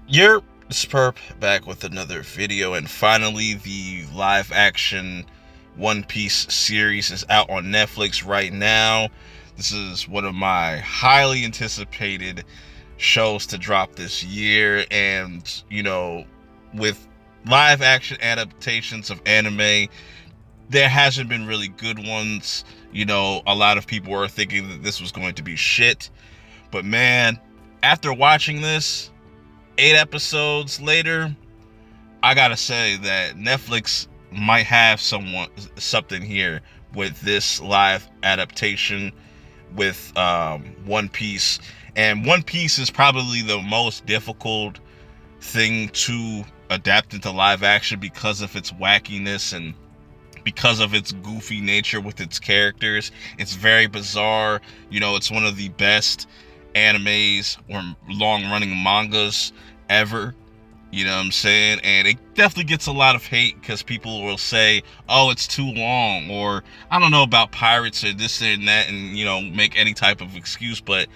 You're Sperp back with another video, and finally the live action One Piece series is out on Netflix right now. This is one of my highly anticipated shows to drop this year, and with live action adaptations of anime, there hasn't been really good ones. A lot of people were thinking that this was going to be shit, but man, after watching this 8 episodes later, I gotta say that Netflix might have something here with this live adaptation with One Piece. And One Piece is probably the most difficult thing to adapt into live action because of its wackiness and because of its goofy nature with its characters. It's very bizarre. It's one of the best animes or long-running mangas ever. You know what I'm saying? And it definitely gets a lot of hate because people will say, oh, it's too long, or I don't know about pirates or this and that, and make any type of excuse. But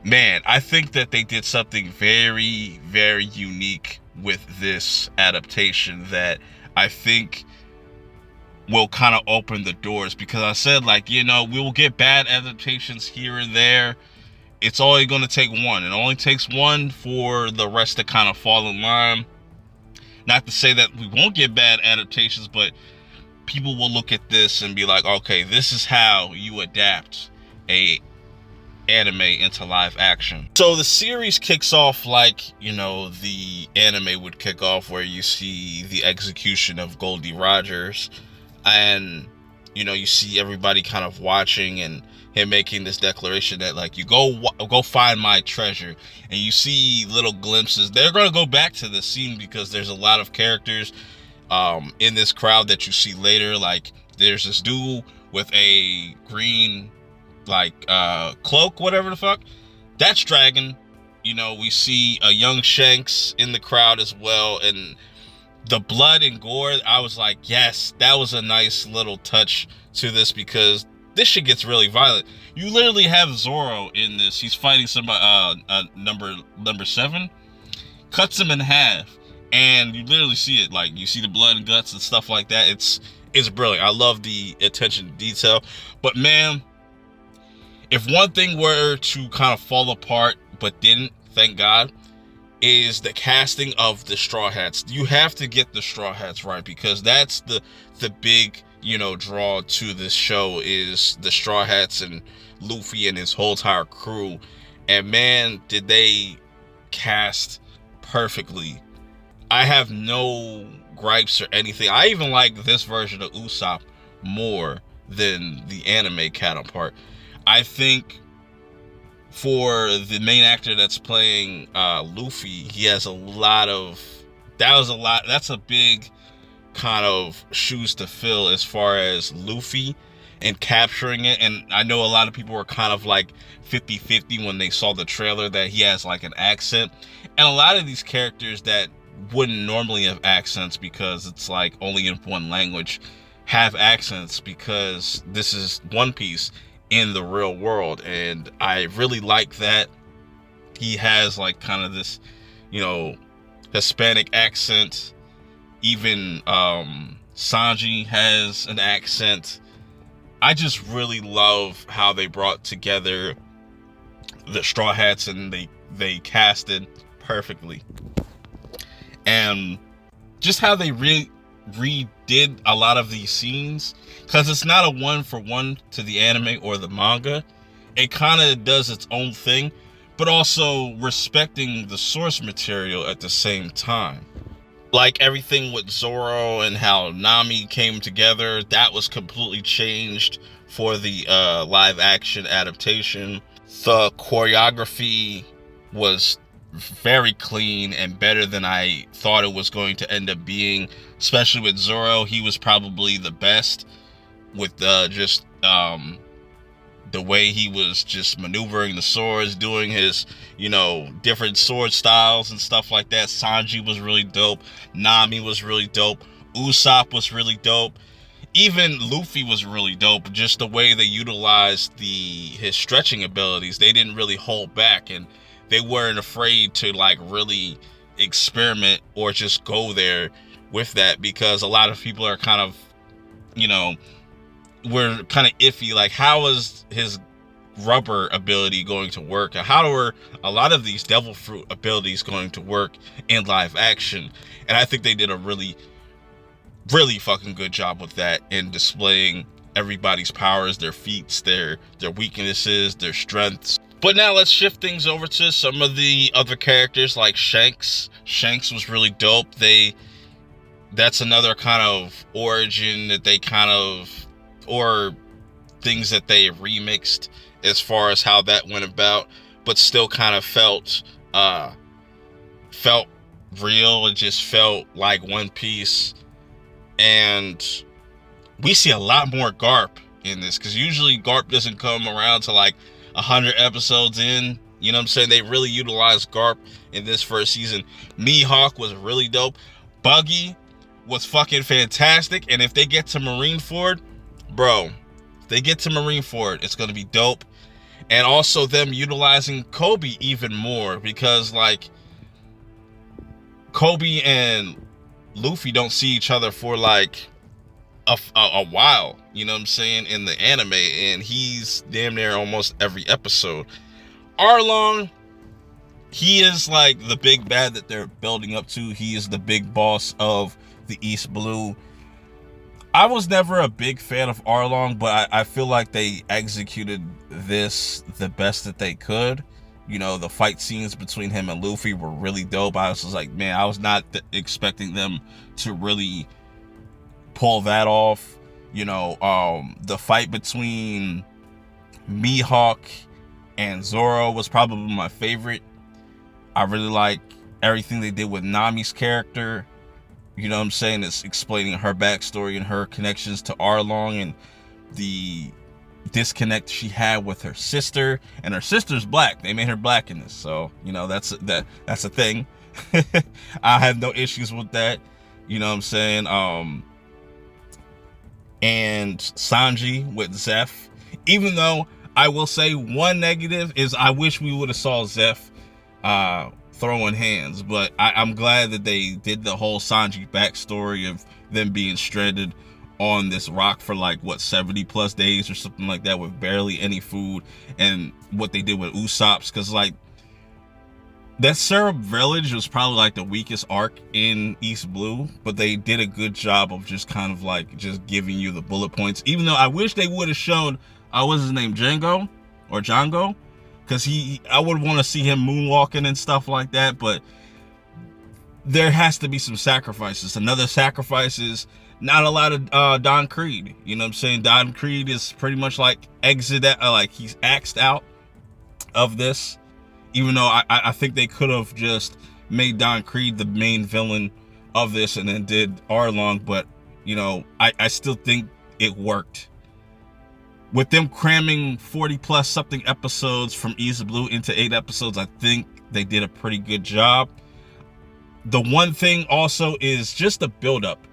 man, I think that they did something very, very unique with this adaptation that I think will kind of open the doors, because I said, we will get bad adaptations here and there. It's only going to take one. It only takes one for the rest to kind of fall in line. Not to say that we won't get bad adaptations, but people will look at this and be like, okay, this is how you adapt a anime into live action. So the series kicks off like, the anime would kick off, where you see the execution of Goldie Rogers. And you see everybody kind of watching, and him making this declaration that you go find my treasure. And you see little glimpses. They're going to go back to the scene because there's a lot of characters in this crowd that you see later. Like, there's this dude with a green cloak, whatever the fuck, that's Dragon. We see a young Shanks in the crowd as well. And the blood and gore, I was like, yes, that was a nice little touch to this, because this shit gets really violent. You literally have Zoro in this. He's fighting somebody, number 7, cuts him in half, and you literally see it. Like, you see the blood and guts and stuff like that. It's brilliant. I love the attention to detail. But man, if one thing were to kind of fall apart, but didn't, thank God, is the casting of the Straw Hats. You have to get the Straw Hats right, because that's the big, draw to this show, is the Straw Hats and Luffy and his whole entire crew. And man, did they cast perfectly. I have no gripes or anything. I even like this version of Usopp more than the anime counterpart. I think for the main actor that's playing Luffy, he has that's a big kind of shoes to fill as far as Luffy and capturing it. And I know a lot of people were kind of like 50-50 when they saw the trailer, that he has like an accent. And a lot of these characters that wouldn't normally have accents, because it's like only in one language, have accents, because this is One Piece in the real world. And I really like that he has like kind of this Hispanic accent. Even Sanji has an accent. I just really love how they brought together the Straw Hats, and they casted perfectly. And just how they redid a lot of these scenes, because it's not a one-for-one to the anime or the manga. It kind of does its own thing, but also respecting the source material at the same time. Like everything with Zoro and how Nami came together, that was completely changed for the live action adaptation. The choreography was very clean and better than I thought it was going to end up being, especially with Zoro. He was probably the best with just the way he was just maneuvering the swords, doing his different sword styles and stuff like that. Sanji was really dope. Nami was really dope. Usopp was really dope. Even Luffy was really dope. Just the way they utilized his stretching abilities, they didn't really hold back. And they weren't afraid to like really experiment or just go there with that, because a lot of people are kind of, you know, we're kind of iffy, like how is his rubber ability going to work, and how are a lot of these devil fruit abilities going to work in live action. And I think they did a really fucking good job with that, in displaying everybody's powers, their feats, their weaknesses, their strengths. But now let's shift things over to some of the other characters, like Shanks. Shanks was really dope. That's another kind of origin that they kind of, or things that they remixed as far as how that went about, but still kind of felt real. It just felt like One Piece. And we see a lot more Garp in this, because usually Garp doesn't come around to like 100 episodes in. You know what I'm saying? They really utilized Garp in this first season. Mihawk was really dope. Buggy was fucking fantastic. And if they get to Marineford, bro, if they get to Marineford, it's going to be dope. And also them utilizing Kobe even more, because like Kobe and Luffy don't see each other for like a while, you know what I'm saying, in the anime, and he's damn near almost every episode. Arlong, he is like the big bad that they're building up to. He is the big boss of the East Blue. I was never a big fan of Arlong, but I feel like they executed this the best that they could. You know, the fight scenes between him and Luffy were really dope. I was just like, man, I was not expecting them to really pull that off. You know, the fight between Mihawk and Zoro was probably my favorite. I really like everything they did with Nami's character. You know what I'm saying? It's explaining her backstory and her connections to Arlong, and the disconnect she had with her sister. And her sister's black. They made her black in this, so you know that's a thing. I have no issues with that. You know what I'm saying? And Sanji with Zeph. Even though I will say one negative is I wish we would have saw Zeph throwing hands, but I'm glad that they did the whole Sanji backstory of them being stranded on this rock for like what 70 plus days or something like that, with barely any food, and what they did with Usopp's, because like that Syrup Village was probably like the weakest arc in East Blue, but they did a good job of just kind of like just giving you the bullet points. Even though I wish they would have shown what's his name, Django, because I would want to see him moonwalking and stuff like that. But there has to be some sacrifices. Another sacrifice is not a lot of Don Creed. You know what I'm saying? Don Creed is pretty much like he's axed out of this. Even though I think they could have just made Don Creed the main villain of this and then did Arlong, but you know, I still think it worked. With them cramming 40 plus something episodes from East Blue into 8 episodes, I think they did a pretty good job. The one thing also is just the build-up.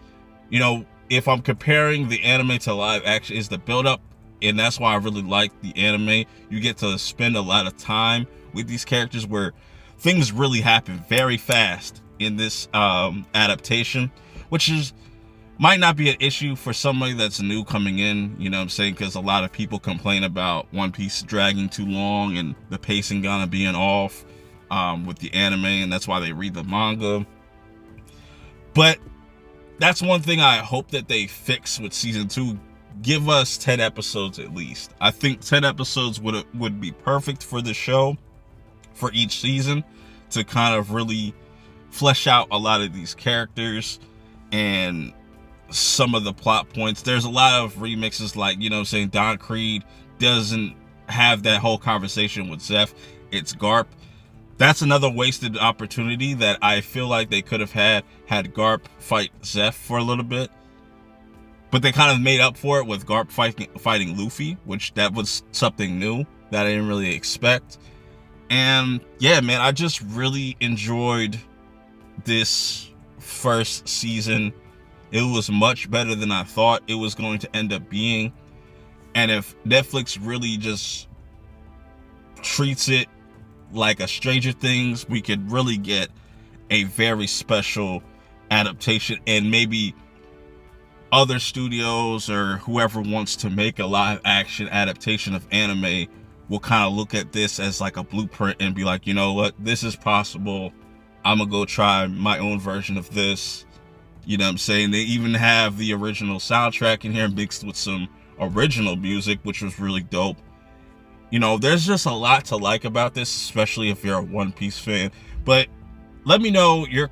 You know, if I'm comparing the anime to live action, is the build-up, and that's why I really like the anime. You get to spend a lot of time with these characters where things really happen very fast in this adaptation, which might not be an issue for somebody that's new coming in, you know what I'm saying, because a lot of people complain about One Piece dragging too long and the pacing gonna being off with the anime, and that's why they read the manga. But that's one thing I hope that they fix with season 2. Give us 10 episodes at least. I think 10 episodes would be perfect for the show, for each season, to kind of really flesh out a lot of these characters and some of the plot points. There's a lot of remixes, like, you know what I'm saying, Don Creed doesn't have that whole conversation with Zeph. It's Garp. That's another wasted opportunity that I feel like they could have had Garp fight Zeph for a little bit. But they kind of made up for it with Garp fighting Luffy, which that was something new that I didn't really expect. And yeah, man, I just really enjoyed this first season. It was much better than I thought it was going to end up being. And if Netflix really just treats it like a Stranger Things, we could really get a very special adaptation, and maybe other studios or whoever wants to make a live action adaptation of anime will kind of look at this as like a blueprint and be like, you know what, this is possible. I'm gonna go try my own version of this. You know what I'm saying? They even have the original soundtrack in here mixed with some original music, which was really dope. You know, there's just a lot to like about this, especially if you're a One Piece fan. But let me know your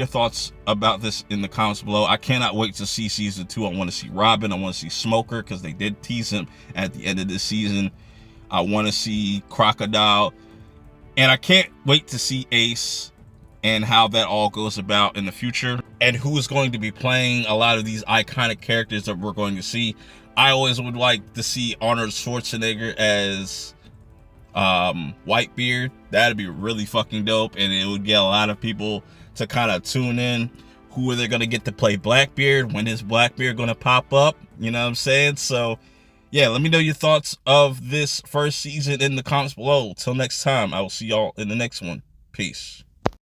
thoughts about this in the comments below. I cannot wait to see season 2. I want to see Robin. I want to see Smoker, because they did tease him at the end of this season. I want to see Crocodile. And I can't wait to see Ace and how that all goes about in the future, and who is going to be playing a lot of these iconic characters that we're going to see. I always would like to see Arnold Schwarzenegger as Whitebeard. That'd be really fucking dope, and it would get a lot of people to kind of tune in. Who are they gonna get to play Blackbeard? When is Blackbeard gonna pop up? You know what I'm saying? So yeah, let me know your thoughts of this first season in the comments below. Till next time, I will see y'all in the next one. Peace.